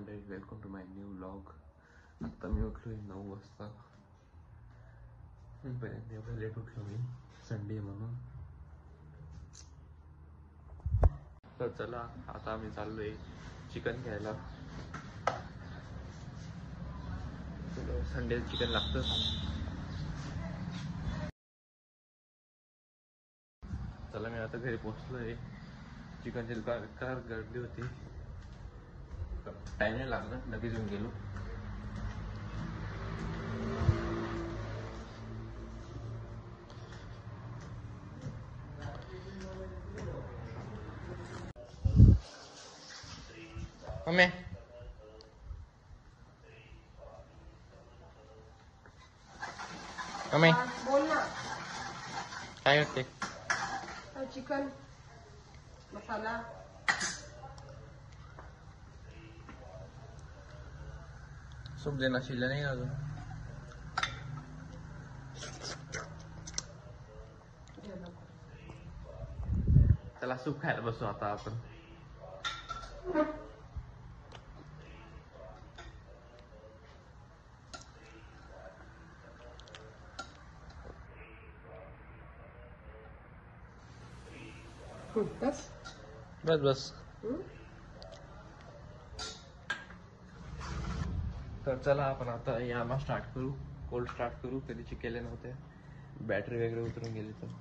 मंडळी, welcome to my new vlog. आता मी उठलो 9 वाजता. पर्यंत एवढं लेट उठलो मी, संडे म्हणून. तर चला आता आम्ही चाललोय चिकन घ्यायला. संडे चिकन लागतं. चला मी आता घरी पोहोचलोय. चिकनची कार गर्दी होती, टाइम नाही लागला, लगेच येऊन गेलो. मम्मी मम्मी बोल ना. काय करते? चिकन मसाला. सूप देना शिजलं नाही अजून. त्याला सूप खायला बसू आता आपण. बस बस बस. तर चला आपण आता यामा स्टार्ट करू, कोल्ड स्टार्ट करू. कधीचे केले नव्हते, बॅटरी वगैरे उतरून गेली तर.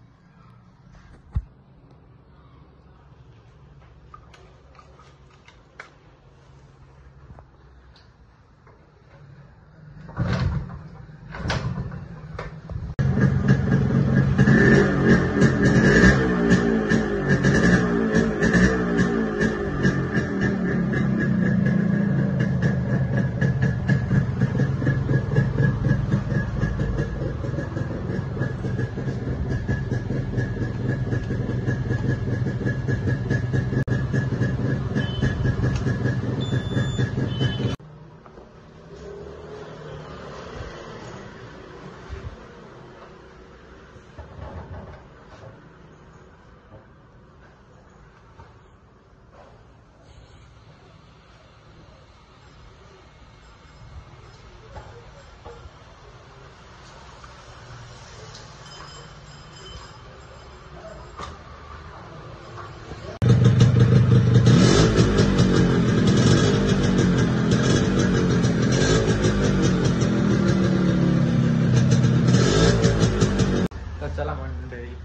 चला मंडळी,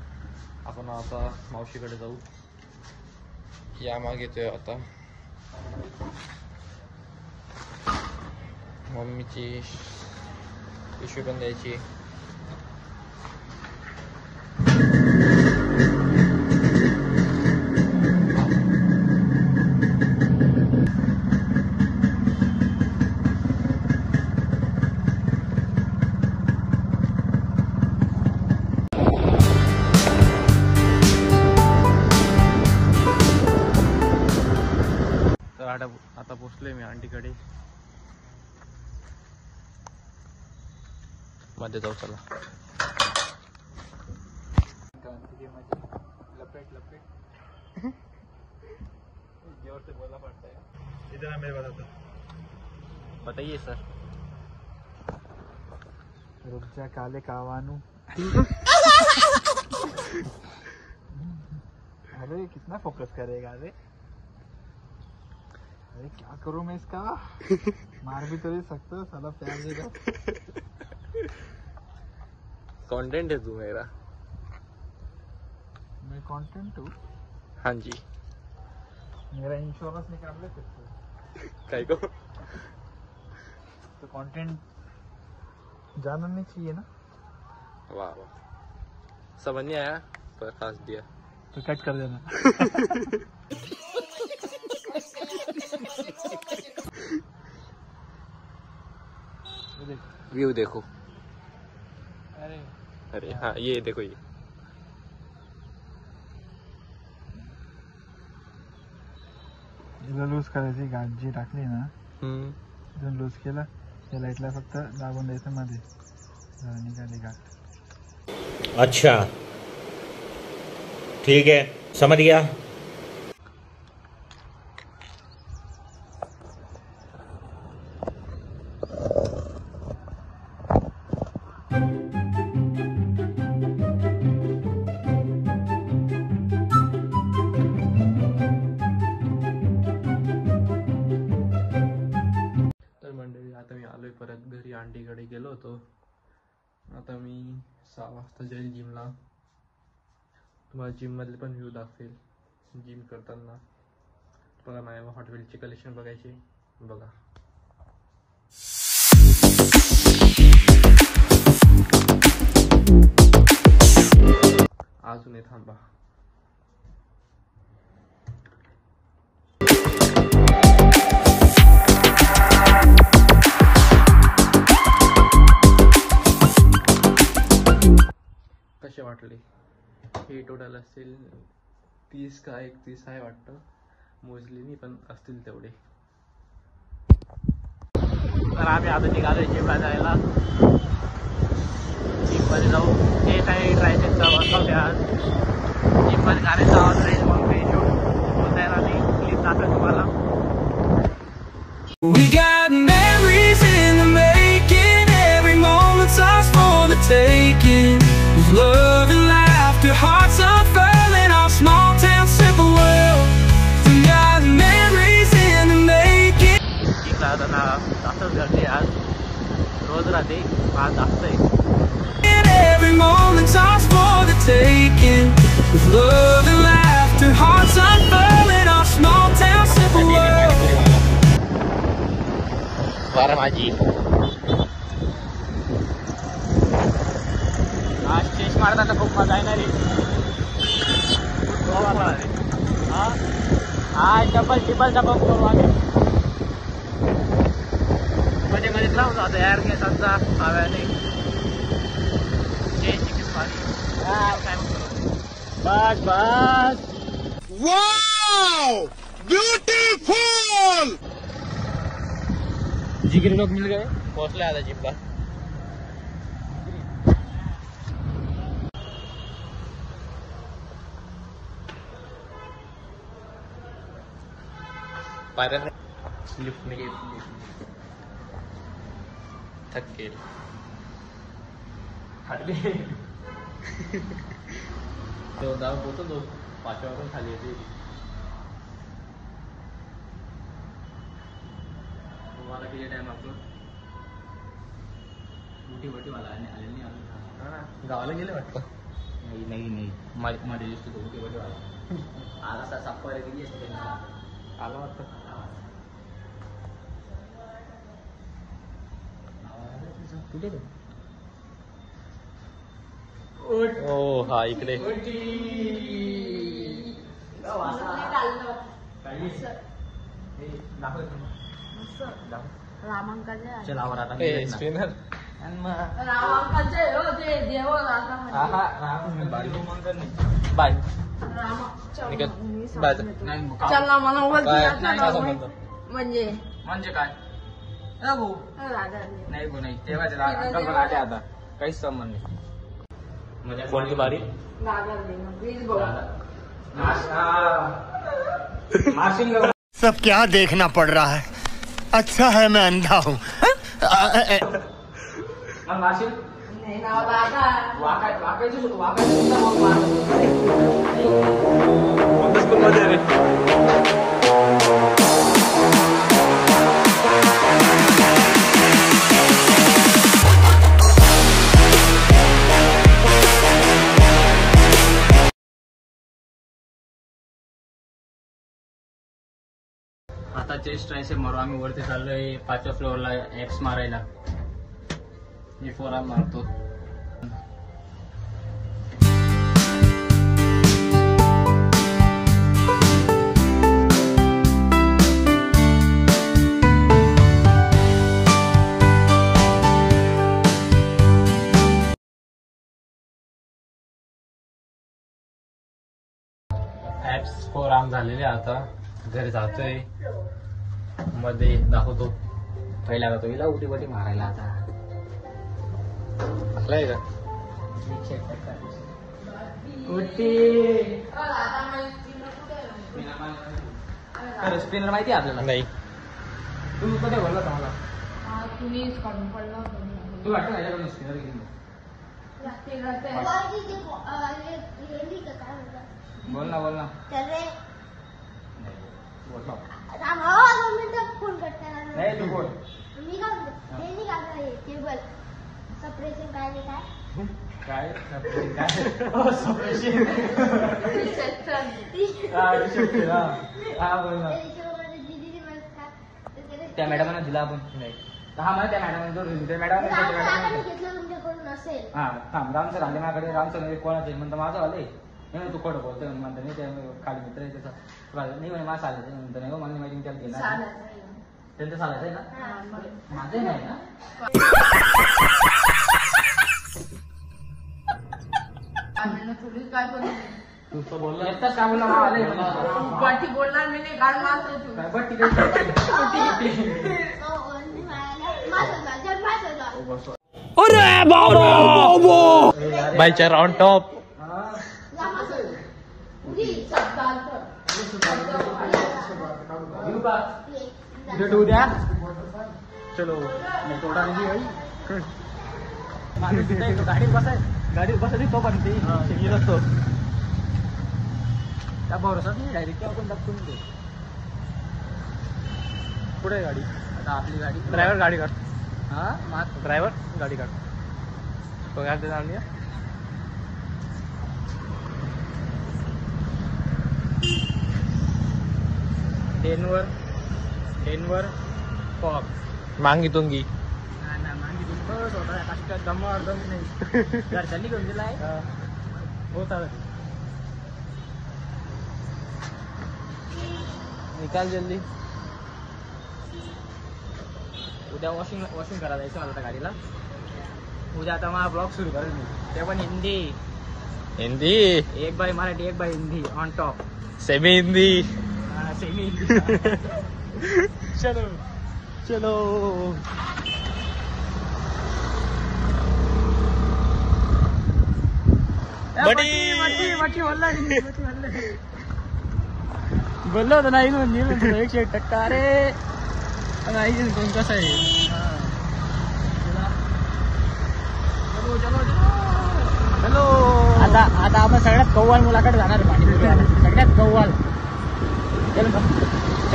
आपण आता मावशीकडे जाऊ. या मागे येतोय आता. मम्मीची पिशवी पण द्यायची. आता पोचलोय मी आंटीकडे. मध्ये जाऊ चला. लपेट लपेट जोर से बोलना पड़ता है. इतना मैं बताता. बताइए सर. रुक जा काले कावानू. अरे कितना फोकस करेगा. अरे अरे क्या करूं मैं इसका. मार भी तो नहीं सकता साला प्यार देगा. कंटेंट है तू मेरा. मैं कंटेंट हूँ. हाँ जी. मेरा इंश्योरेंस निकाल ले फिर काय को. तो कंटेंट जाना नहीं चाहिए ना. वाह वाह, समझ नहीं आया पर खास दिया. तो कट कर देना. व्यू देखो. अरे अरे हाँ ये देखो ये. लूज करायची गाठ जी टाकली ना, इथून लूज केला. या लाईटला फक्त दाबून द्यायचं मध्ये. निघाली गाठ. अच्छा ठीक है समझ गया. दांडीकडे गेलो होतो. आता मी 6 वाजता जाईल जिमला. तुम्हाला जिम मधले पण व्ह्यू दाखवेल जिम करताना. बघा माझ्या हॉट व्हीलचे कलेक्शन बघायचे. बघा अजून थांबा. कसे वाटले? हे टोटल असेल 30 का 31 आहे वाटतं. मोजली नाही पण असतील तेवढे. तर आम्ही आता निघालोय जिमला जायला. जिममध्ये जाऊ. ते काही ट्रायसेपचा वर्कआउट आहे आज. जिममध्ये गाण्याचा आवाज राहील मग ते शूट होता येणार नाही. क्लिप दाखवेल तुम्हाला. We got memories in the making, every moment's ours for the taking. With love and laughter, hearts unfurling, our small town simple world. We got memories in the making. जिमला जाताना जास्तच गर्दी आज. रोज राहते, आज जास्त आहे. Every moment's ours for the taking. With love and laughter, hearts unfurling, our small town simple world. वारा माझी आज चेस मारताना खूप मजा येणार आहे. आज डबल टिबल डबल करू आम्ही. मध्ये मध्ये राहून जातो यार केसांचा हव्याने. चेस चिकन बस बस. Wow beautiful. जिगरी लोग मिल गए. पहुंचले आता जिम पर. लिफ्ट में थक के हटले. तो दाव बोलतो तो 5 वाजून खाली येते. तुम्हाला किती टाइम लागतो? मोठी मला आले नाही अजून. गावाला गेले वाटतं. नाही माझ्या लिस्ट मोठी वाला आला असा सापवायला गेली असते. आला वाटतं. कुठे ओ हा इकडे. रामांकाचे चला आता स्पिनर रामांकाचे हो ते देव बाय. चल ना मला म्हणजे म्हणजे काय नाही गो नाही तेव्हा अंकल पण आले आता काहीच संबंध नाही. कोणती बारी? सब क्या देखना पड़ रहा है. अच्छा है मैं अंधा हूँ. आता चेस्ट ट्रायसेप मारू. आम्ही वरती चाललोय 5व्या फ्लोअरला ऍप्स मारायला. मी फोरआर्म मारतो. ऍप्स फोरआर्म झालेले. आता घरी जातोय. मध्ये दाखवतो. पहिला जातो हिला उठी बटी मारायला. आता आलाय का स्पिनर माहिती आहे आपल्याला. नाही. तुम्ही कधी बोलला तुम्हाला तुम्हीच काढून पडला तू वाटतं माझ्याकडून स्पिनर घेऊन बोल ना बोल ना. फोन करते नाही तू बोल. मी काय काय त्या मॅडमांना दिला आपण हा मला त्या मॅडम हा थांब राम सर आले माझ्याकडे राम सर कोणाचे म्हणतं माझं आले नाही तू खोटं बोलतोय म्हणतो नाही ते खाली मित्र आहे त्याचा नाही म्हणे माझं आलं म्हणतो नाही मला माहिती त्याला घेणार त्यांचं चालायचं आहे ना माझं नाही ना काय पण तू तर बोलला एकटाच काय बोलला मला बाटी बोलणार मी नाही गाड मारतो तू काय बट ठीक अरे बाबा बाईचा राउंड टॉप उद्या चलो नाही थोडा नाही भाई गाडीत बसायची तो पण ती असतो त्या भरोसाच नाही डायरेक्ट आपण दाखवून दे पुढे गाडी आता आपली गाडी ड्रायव्हर गाडी काढ हा ड्रायव्हर गाडी काढ पगार ते जाऊन डेनवर फॉग मागितूंगी दम अर्धम नाही घरच्यांनी घेऊन दिलाय हो चालत निकाल जल्दी उद्या वॉशिंग करायला जायचं मला त्या गाडीला उद्या आता मला ब्लॉग सुरू करेल मी ते पण हिंदी एक बाय मराठी एक by Hindi on top semi Hindi semi Hindi चलो चलो बोललो होतं नाही म्हणजे 100% अरे नाही कोण कसं आहे हॅलो आता आपण सगळ्यात कव्वाल मुलाकडे जाणार पाणीपुरी सगळ्यात कव्वाल चल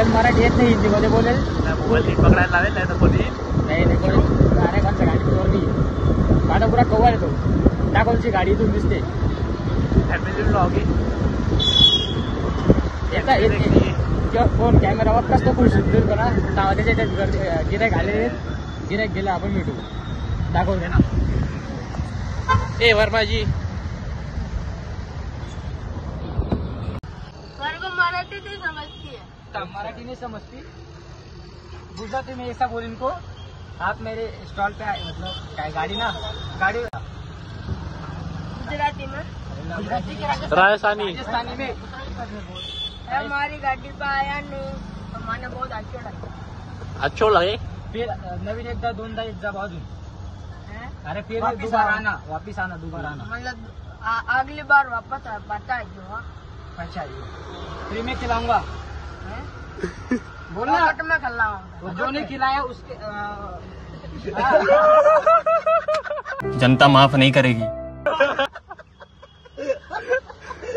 मराठी येत नाही हिंदीमध्ये बोलेल पकडायला लावेल नाही तर कोणी नाही अरे कोणत्या गाडी चोरली माझा पुरा कव्वाल येतो दाखवची गाडी इथून दिसते फॅमिली ब्लॉग फोन कॅमेरा वापस तो फुल सुंदर करा त्याच्या गिरायक आले गिरायक गेला आपण भेटू दाखवून ना ए वर्माजी मराठी नहीं समझती है मराठी नहीं समझती गुजराती में ऐसा बोल इनको आप मेरे स्टॉल पे आए मतलब क्या गाड़ी ना गाड़ी गुजराती में राजस्थानी में हमारी गाड़ी पे आया नहीं तो मैंने बहुत अच्छा लगा अच्छो लगे फिर नवीन एकदा दोनदा येत जा बाजू अरे फिर वापिस आना दोबारा आना मतलब अगली बार वापस पता है जो अच्छा फिर मैं खिलाऊंगा बोला मैं खिलाऊंगा जो नहीं खिलाया उसके जनता माफ नहीं करेगी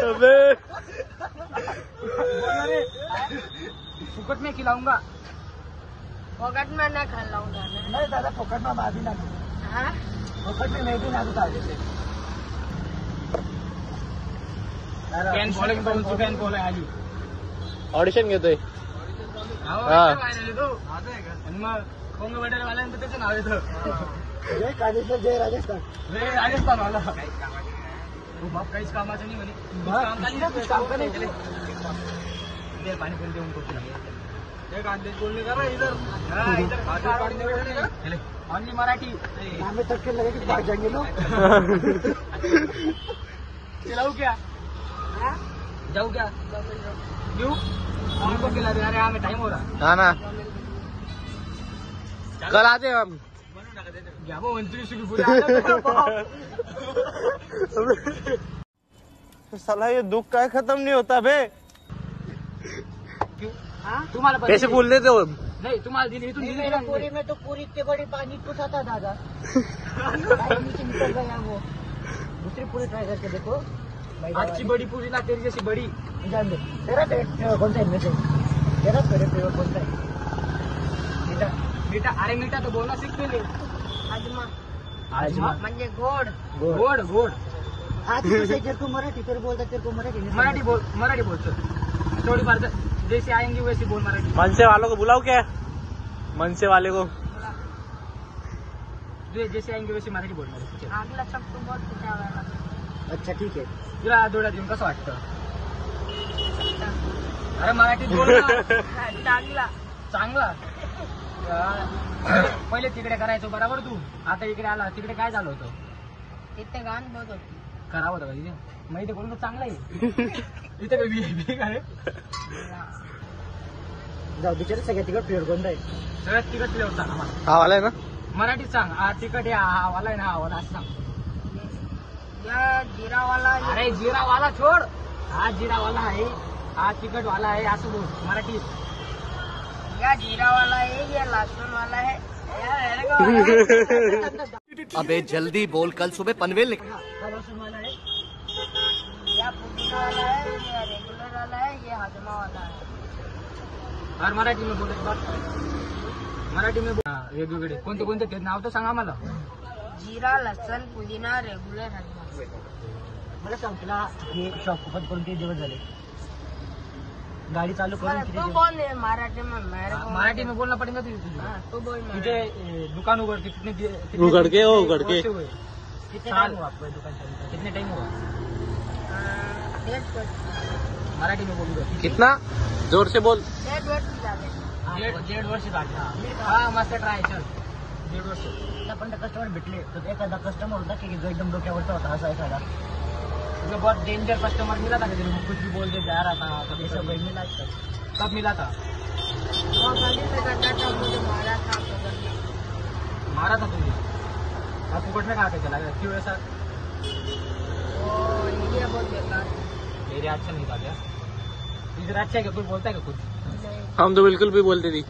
अबे फुकट में खिलाऊंगा पॉकेट में नहीं खिलाऊंगा नहीं दादा फुकट में भाभी ना फुकट में मैं भी ना दूँ फॅन फॉलोइंग तुमची फॅन फॉलो आली ऑडिशन घेतोय आणि मग कोंग बटाटे वाल्यानंतर त्याचं नाव येतं जय राजस्थान वाला बाप काहीच कामाचं नाही म्हणे काम का नाही पाणी पण देऊन बोलणे करा इधर ऑनली मराठी आम्ही तक गेलो चलाऊ क्या जाऊ क्या घेऊ हमको खिला दे अरे हमें टाइम हो रहा हाँ ना कल आते हैं हम घ्या वो मंत्री सुखी साला ये दुख का खत्म नहीं होता बे तुम्हाला कैसे बोल देते हो नाही तुम्हाला दिली इथून दिली पूरी में तो पूरी इतनी बड़ी पानी कुछ था दादा नीचे निकल गया वो दूसरी पूरी ट्राई करके देखो आजची बडी पूरी ना तेरी जैसी बडी जान दे तेरा फेवरेट कौन सा है इनमें से तेरा फेवरेट फ्लेवर कौन सा है मीठा मीठा अरे मीठा तो बोलना सीख ले आजमा आजमा म्हणजे गोड. गोड गोड. आज तेरे को मराठी तर बोलता, तेरे को मराठी नहीं मराठी बोलतो थोड़ी बार जैसे आएंगे वैसे बोल मराठी. मनसे वालों को बुलाओ क्या? मनसे वाले को जैसे आएंगे वैसे मराठी बोलणार. आगला शब्द बोल तुझ्या वेळेला. अच्छा ठीक आहे. तुला डोळ्यात येऊन कसं वाटतं? अरे मराठीत बोल ना. चांगला. पहिले तिकडे करायचो बरोबर तू, आता इकडे आला. तिकडे काय झालं होतं? तिथे गाण बघ होती. करावं होतं का तिथे? मग इथे कोणतं चांगलं आहे. इथे काय बी काय जाऊ बिचारे सगळ्या तिकडे प्लेअर कोणता आहे? सगळ्यात तिकट प्लेअर सांग आम्हाला. हा वाला आहे ना. मराठीत सांग. हा तिकट आहे, हा वाला आहे ना, हा वाला असं सांग. या जिरावाला. अरे जिरावाला छोड. हा जिरावाला आहे, हा तिकट वाला आहे असं बोल मराठीत. या जीरावाला है, ये लहसुन वाला है. अबे जल्दी बोल, कल सुबह पनवेल निकल. लसूण वाला आहे. या पुदीना वाला है, ये रेगुलर वाला है, ये हजमा वाला है. और मराठी में बोलत बात. मराठी में वेगवेगळे कोणते कोणते ते नाव तर सांग आम्हाला. जीरा, लसण, पुदिना, रेगुलर, हजमा. मला सांग तुला हे शॉप ओपन करून किती दिवस झाले? गाडी चालू करून किती दिवस? बोल मराठी में. मराठी में बोलना पड़ेगा तुझे. तू बोल. तुझे दुकान उघड के उघड के कितने टाइम हुआ आपको दुकान चालू करके? कितने टाइम हुआ? 1.5 वर्ष. मराठी में बोलूंगा. कितना जोर से बोल. 1.5 वर्ष झाले. 1.5 वर्ष झाले. हा मस्त ट्राय चल. 1.5 वर्ष. पण कस्टमर भेटले तर एखादा कस्टमर होता की जो एकदम डोक्यावरचा होता असा एखादा? मुझे बहुत डेंजर कस्टमर मिला था कि कुछ भी बोल के जा रहा था. ये सब मिला कब मिला था? वो गाड़ी से करता था, मुझे मारा था. मारा था तुझे? आप फुकट में खा के चला गया क्यों ऐसा? वो एरिया बहुत बेकार. एरिया अच्छा नहीं था क्या? इधर अच्छा है क्या? कोई बोलता है क्या कुछ? हम तो बिल्कुल भी बोलते थी.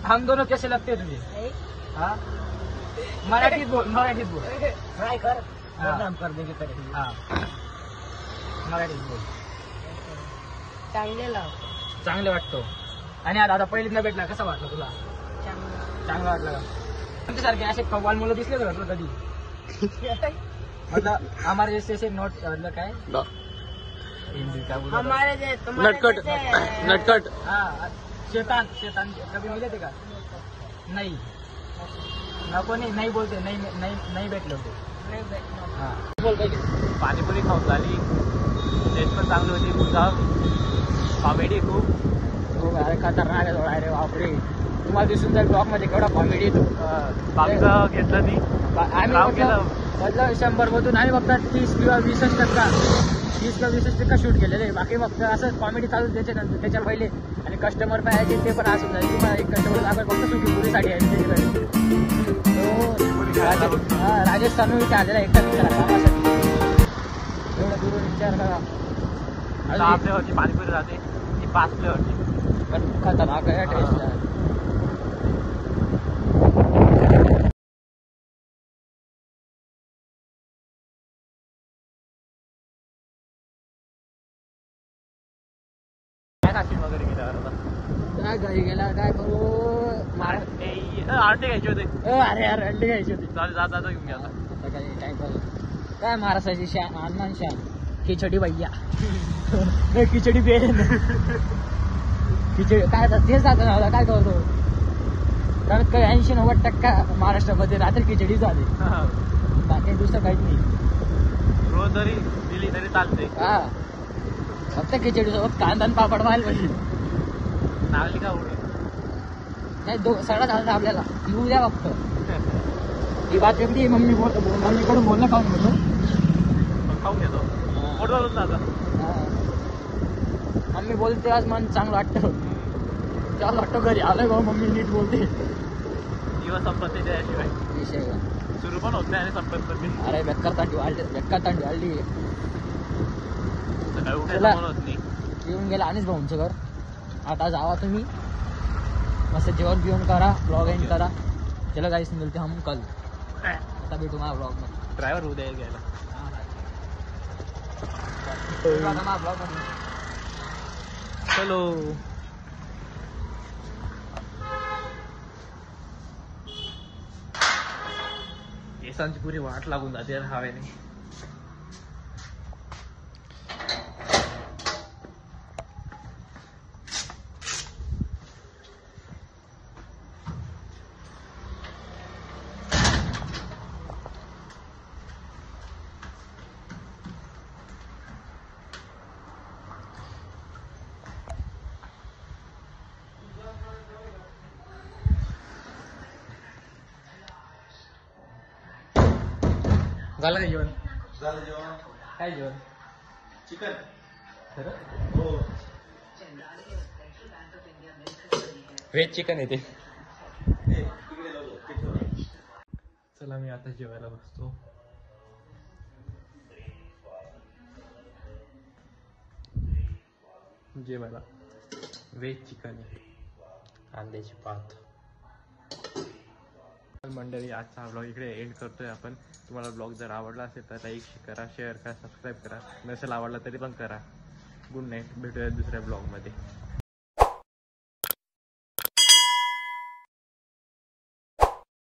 हम दोनों कैसे लगते हैं तुझे? हाँ मराठीत बोल. मराठीत बोल. ट्राय कर. हाँ. काम कर देंगे तेरे. हा मराठीत बोल. चांगले लाव. चांगले वाटतो. आणि आता पहिल्यांदा भेटला कसा वाटला तुला? चांगलं. चांगला वाटला का? तुमच्यासारखे असे कव्वाल मुलं दिसले का तुला कधी? मतलब हमारे जैसे ऐसे नोट मतलब काय हिंदी क्या बोलते? हमारे जैसे तुम्हारे नटखट जैसे- नटखट. हाँ शैतान. शैतान कभी मिले थे का? नहीं नको. नहीं बोलते. नहीं भेटले होते. नाही भेटणार. हा बोल पाहिजे. पाणीपुरी खाऊन झाली. टेस्ट पण चांगली होती. पुन्हा कॉमेडी खूप. हो अरे खतरनाक आहे थोडा. अरे बापरे तुम्हाला दिसून जाईल ब्लॉग मध्ये केवढा कॉमेडी येतो. बाकीचं घेतलं ती. आम्ही मतलब 100 मधून आम्ही फक्त 30 किंवा 20% शूट केलेले. बाकी फक्त असं कॉमेडी चालू त्याच्या पहिले. आणि कस्टमर पाहिजे ते पण असं झालं. तुम्हाला एक कस्टमर आपण फक्त सुटीपुरीसाठी आहे त्याच्याकडे. राजस्थान इथे आलेला एकटा विचार कामासाठी. एवढं दूर विचार करा. आपल्यावरची पाणीपुरी राहते ती 5 फ्लेवरची. पण खतरनाक आहे टेस्ट. काय खाशील वगैरे गेल्यावर आता? काय घरी गेला काय करू? आरटे घ्यायचे होते. अरे यार अंडी घ्यायची होती. चालेल जाता घेऊन घ्या आता. काय काय महाराष्ट्राची शान हनुमान शान खिचडी भैया. खिचडी पेन खिचडी काय तेच जातं ना. काय करतो कारण काही 80-90% महाराष्ट्रामध्ये रात्री खिचडी झाली. बाकी दुसरं काहीच नाही. रोज जरी दिली तरी चालते. हा फक्त खिचडी सोबत कांदा आणि पापड व्हायला पाहिजे. नागली का उडी नाही सगळं झालं आपल्याला. येऊ द्या फक्त. ही बात वेगळी. मम्मीकडून बोलणं खाऊन घेतो. खाऊन घेतो. पोट भरून जातं. मम्मी बोलते आज मन चांगलं वाटतं. चांगलं वाटतं घरी आलोय भाऊ. मम्मी नीट बोलते. दिवस संपत नाही त्याशिवाय. विषय का? सुरू पण होत नाही आणि संपत पण नाही. अरे बेकार तांडी वाढली. सकाळी उठायचं चला. पण होत नाही. येऊन गेला आणिच भाऊंचं घर. आता जावा तुम्ही मस्त जेवण बिवण करा. ब्लॉग एंड करा. चला गाइस मिलते हम कल. आता भेटू माझ्या ब्लॉग मध्ये. ड्रायव्हर उद्या घ्यायला. ब्लॉग मध्ये चलो. मस्त आमची पुरी वाट लागून जाते यार हवेने. झालं का जेवण? झालं जेवण. काय जेवण? चिकन. खरं? हो. व्हेज चिकन येते. तिकडे लावतो. चला मी आता जेवायला बसतो. जेवायला व्हेज चिकन आहे, कांद्याची पात. मंडळी आजचा ब्लॉग इकडे एंड करतोय आपण. तुम्हाला ब्लॉग जर आवडला असेल तर लाईक करा, शेअर करा, सबस्क्राईब करा. नसेल आवडला तरी पण करा. Good night. भेटूया दुसऱ्या ब्लॉगमध्ये.